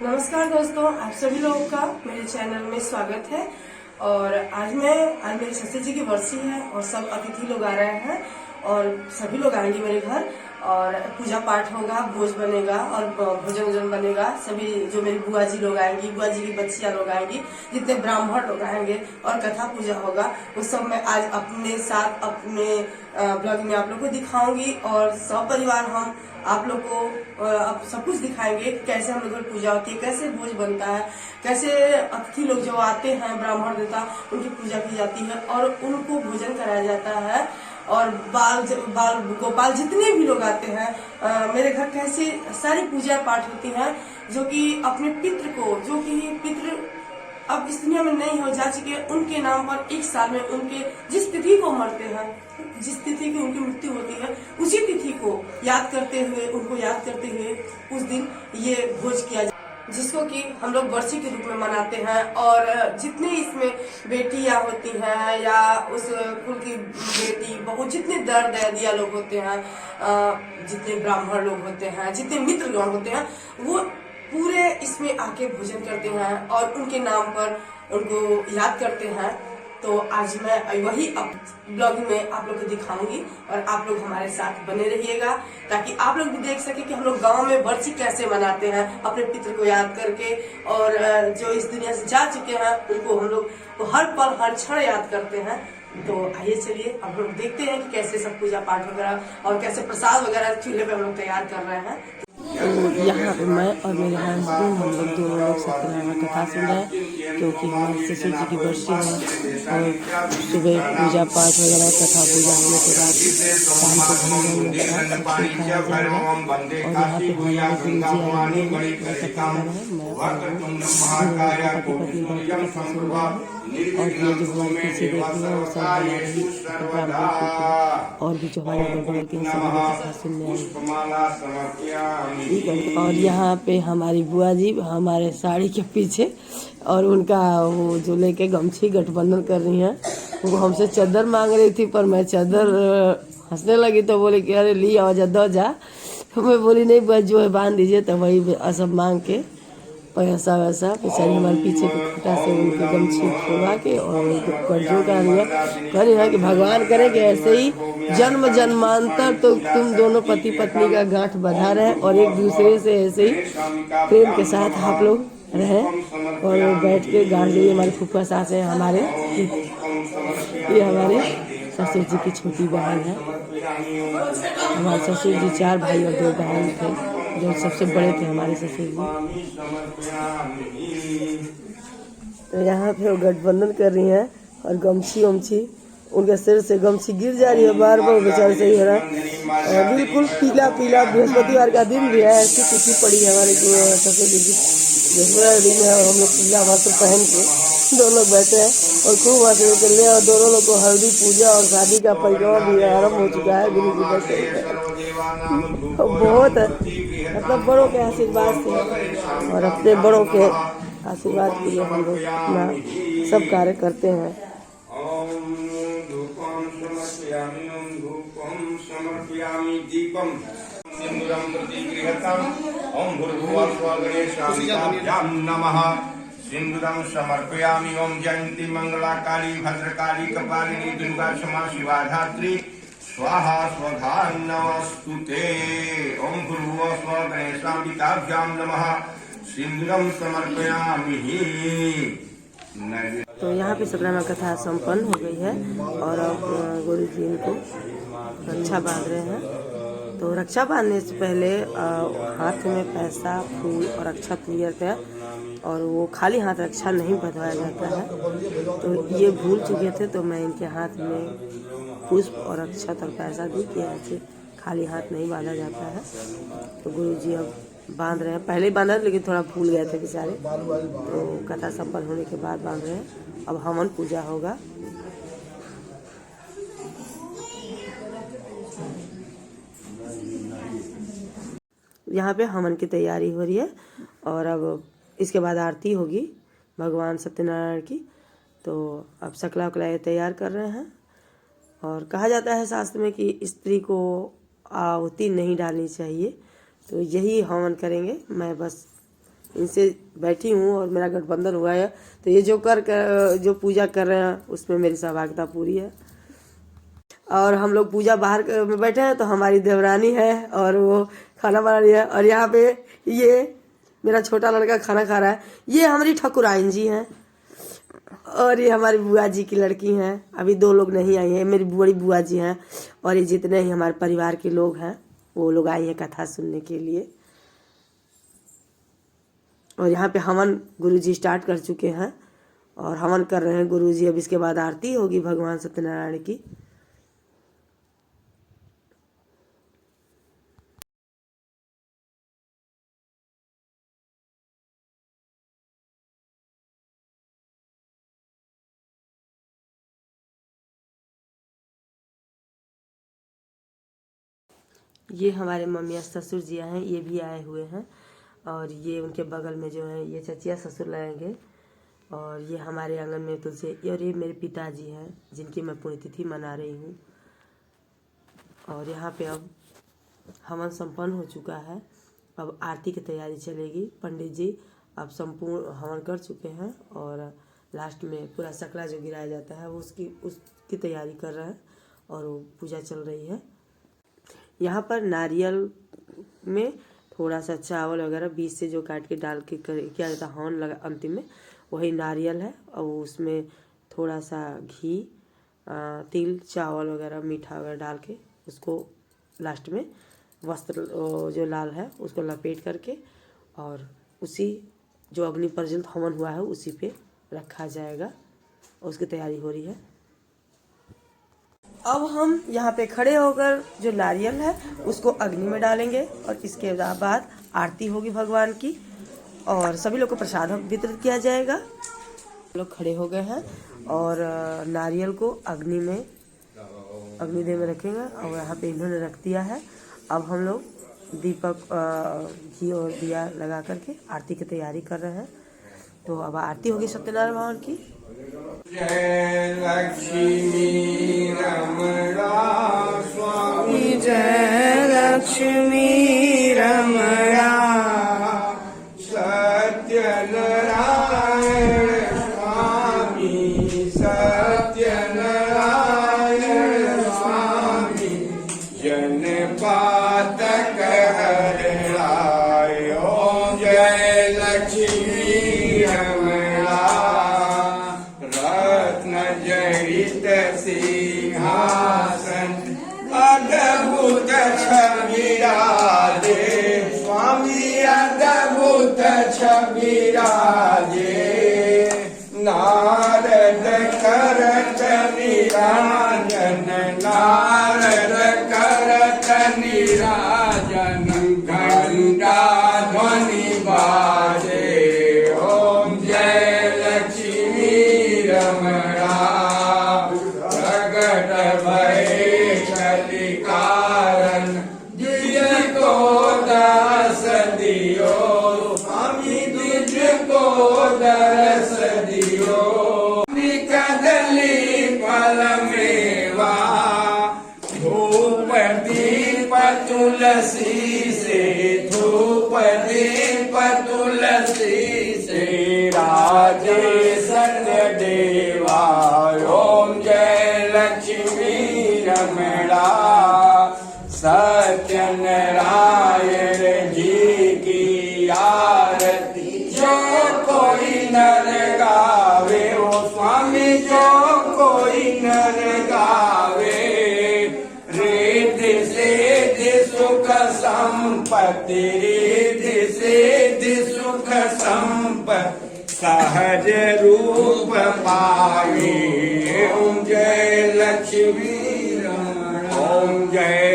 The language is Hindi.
नमस्कार दोस्तों, आप सभी लोगों का मेरे चैनल में स्वागत है। और आज मेरे ससुर जी की बरसी है और सब अतिथि लोग आ रहे हैं और सभी लोग आएंगे मेरे घर और पूजा पाठ होगा, भोज बनेगा और भोजन वोजन बनेगा। सभी जो मेरी बुआ जी लोग आएंगी, बुआ जी की बच्चियां लोग आएंगी, जितने ब्राह्मण लोग आएंगे और कथा पूजा होगा, वो सब मैं आज अपने साथ अपने ब्लॉग में आप लोग को दिखाऊंगी। और सब परिवार हम आप लोग को अब सब कुछ दिखाएंगे, कैसे हम लोग पूजा होती है, कैसे भोज बनता है, कैसे अतिथि लोग जो आते हैं ब्राह्मण देवता उनकी पूजा की जाती है और उनको भोजन कराया जाता है। और बाल गोपाल जितने भी लोग आते हैं मेरे घर कैसे सारी पूजा पाठ होती है, जो कि अपने पितृ को, जो कि पितृ अब इस दुनिया में नहीं हो जा चुके, उनके नाम पर एक साल में उनके जिस तिथि को मरते हैं, जिस तिथि की उनकी मृत्यु होती है, उसी तिथि को याद करते हुए, उनको याद करते हुए उस दिन ये भोज किया जाता है, जिसको कि हम लोग बरसी के रूप में मनाते हैं। और जितने इसमें बेटियां होती हैं या उस कुल की बेटी बहू, जितने दर दिया लोग होते हैं, जितने ब्राह्मण लोग होते हैं, जितने मित्रगण होते हैं, वो पूरे इसमें आके भोजन करते हैं और उनके नाम पर उनको याद करते हैं। तो आज मैं वही अब ब्लॉग में आप लोग को दिखाऊंगी और आप लोग हमारे साथ बने रहिएगा, ताकि आप लोग भी देख सके कि हम लोग गांव में बरसी कैसे मनाते हैं अपने पितृ को याद करके। और जो इस दुनिया से जा चुके हैं उनको हम लोग को हर पल हर क्षण याद करते हैं। तो आइए चलिए अब लोग देखते हैं कि कैसे सब पूजा पाठ वगैरह और कैसे प्रसाद वगैरह चूल्हे पे हम लोग तैयार कर रहे हैं। तो यहाँ पे मैं और मेरे हस्बैंड हम लोग दोनों लोग सत्यनारायण कथा सुन रहे हैं, क्योंकि हमारे ससुर जी की बरसी है। और सुबह पूजा पाठ वगैरह कथा पूजा होने के बाद शाम को भोजन वगैरह खाया जाएगा। और यहाँ पे हमारे गुरु जी आए हुए हैं, कथा कर रहे हैं। मैं और पति पत्नी बैठ के कथा सुन रहे हैं। और ये जो हमारे पीछे देख रहे हैं वो सब हमारी ब्राह्मण और भी जो हमारे अगल बगल के सभी लोग कथा सुनने आए। और यहाँ पे हमारी बुआ जी हमारे साड़ी के पीछे और उनका वो जो लेके गमछी गठबंधन कर रही हैं, वो हमसे चादर मांग रही थी, पर मैं चादर हंसने लगी तो बोली कि अरे ली आवाज दो जा। तो मैं बोली नहीं बुआ जो है बांध दीजिए। तो वही सब मांग के पैसा वैसा बेचारी हमारे पीछे के खुटा से उनकी गमछी खुलवा के और कर्जों का लिया। कह रही है कि भगवान करे कि ऐसे ही जन्म जन्मांतर तो तुम दोनों पति पत्नी का गांठ बंधा रहे और एक दूसरे से ऐसे ही प्रेम के साथ आप लोग रहें। और बैठ के गांठ लिए हमारी फूफा सास है हमारे, ये हमारे ससुर जी की छोटी बहन है। हमारे ससुर जी 4 भाई और 2 बहन थे, जो सबसे बड़े थे हमारे ससुर जी। तो यहाँ पे वो गठबंधन कर रही हैं और गमछी वमछी उनके सिर से गमछी गिर जा रही है, बार बार बेचारे सही हो रहा है। और बिल्कुल पीला पीला बृहस्पतिवार का दिन भी है, ऐसी तिथि पड़ी है हमारे ससुर जी की बृहस्पतिवार दिन है। और हम लोग पीला वस्त्र पहन के दोनों लोग बैठे हैं और खूब हंसने चल रहे हैं। और दोनों लोग को हल्दी पूजा और शादी का परिक्रमा भी आरम्भ हो चुका है। गुरु जी बैठे बहुत मतलब बड़ों के आशीर्वाद से और अपने बड़ों के आशीर्वाद के लिए हम लोग अपना सब कार्य करते हैं। सिंदूरं समर्पयामि। ओम जयंती मंगला काली भद्रकाली कपालिनी दुर्गा क्षमा शिवा धात्री स्वाहा स्वधा नमस्तुते। ओम भूर्भुवः स्वः गणेशाम्बिकाभ्यां नमः। सिंदूरं समर्पयामि। तो यहाँ पे सत्यनारायण कथा संपन्न हो गई है और अब गुरु जी इनको रक्षा बांध रहे हैं। तो रक्षा बांधने से पहले हाथ में पैसा फूल और अक्षत लिए थे और वो खाली हाथ रक्षा नहीं बंधवाया जाता है। तो ये भूल चुके थे, तो मैं इनके हाथ में पुष्प और अक्षत और पैसा दी कि ऐसे खाली हाथ नहीं बांधा जाता है। तो गुरु जी अब बांध रहे हैं, पहले ही बांधा लेकिन थोड़ा भूल गए थे बेचारे, तो कथा संपन्न होने के बाद बांध रहे हैं। अब हवन पूजा होगा। यहाँ पे हवन की तैयारी हो रही है और अब इसके बाद आरती होगी भगवान सत्यनारायण की। तो अब शकला वकला तैयार कर रहे हैं। और कहा जाता है शास्त्र में कि स्त्री को आहुति नहीं डालनी चाहिए, तो यही हवन करेंगे। मैं बस इनसे बैठी हूँ और मेरा गठबंधन हुआ है। तो ये जो जो पूजा कर रहे हैं उसमें मेरी सहभागिता पूरी है। और हम लोग पूजा बाहर में बैठे हैं तो हमारी देवरानी है और वो खाना बना रही है। और यहाँ पे ये मेरा छोटा लड़का खाना खा रहा है। ये हमारी ठाकुराइन जी हैं और ये हमारी बुआ जी की लड़की हैं। अभी 2 लोग नहीं आई हैं, मेरी बड़ी बुआ जी हैं। और ये जितने ही हमारे परिवार के लोग हैं वो लोग आए हैं कथा सुनने के लिए। और यहाँ पे हवन गुरुजी स्टार्ट कर चुके हैं और हवन कर रहे हैं गुरुजी। अब इसके बाद आरती होगी भगवान सत्यनारायण की। ये हमारे मम्मिया ससुर जी हैं, ये भी आए हुए हैं। और ये उनके बगल में जो है ये चचिया ससुर लगेंगे। और ये हमारे आंगन में तुलसी। और ये मेरे पिताजी हैं जिनकी मैं पुण्यतिथि मना रही हूँ। और यहाँ पे अब हवन संपन्न हो चुका है। अब आरती की तैयारी चलेगी। पंडित जी अब संपूर्ण हवन कर चुके हैं और लास्ट में पूरा सकला जो गिराया जाता है वो उसकी तैयारी कर रहे हैं और वो पूजा चल रही है। यहाँ पर नारियल में थोड़ा सा चावल वगैरह बीच से जो काट के डाल के किया जाता है हवन लगा अंतिम में, वही नारियल है। और उसमें थोड़ा सा घी, तिल, चावल वगैरह, मीठा वगैरह डाल के उसको लास्ट में वस्त्र जो लाल है उसको लपेट करके और उसी जो अग्नि प्रज्वलित हवन हुआ है उसी पे रखा जाएगा। और उसकी तैयारी हो रही है। अब हम यहाँ पे खड़े होकर जो नारियल है उसको अग्नि में डालेंगे और इसके बाद आरती होगी भगवान की और सभी लोग को प्रसाद वितरित किया जाएगा। लोग खड़े हो गए हैं और नारियल को अग्निदेव में रखेंगे और यहाँ पे इन्होंने रख दिया है। अब हम लोग दीपक घी और दिया लगा करके आरती की तैयारी कर रहे हैं। तो अब आरती होगी सत्यनारायण भगवान की। जय लक्ष्मी रमणा स्वामी, जय लक्ष्मी रमणा सत्यनारायण स्वामी, सत्यनारायण स्वामी, जन पातक हरणाय। ओम जय लक्ष्मी रमणा जड़ित सिंहासन, अद्भुत छविराजे स्वामी, अद्भुत छविराजे। नारद करत निराजन, नारद करत निराजन, घंटा ध्वनि बाजे। ओम जय लक्ष्मी रमणा प्रगट भये कलिकारण, तुझको दर्श दियो स्वामी, तुझको दर्श दियो। कदली फल मेवा, धूप दीप तुलसी से, धूप दीप तुलसी से, राजे सत्य देवा। ओम जय लक्ष्मी रमणा सत्यनारायण जी की आरती जो कोई नर गावे। ओ स्वामी जो कोई नर गावे, रिद्धि सिद्धि सुख संपत्ति, रिद्धि सिद्धि सुख संपत्ति, सहज रूप पावे। ओम जय लक्ष्मी रमणा। ओम जय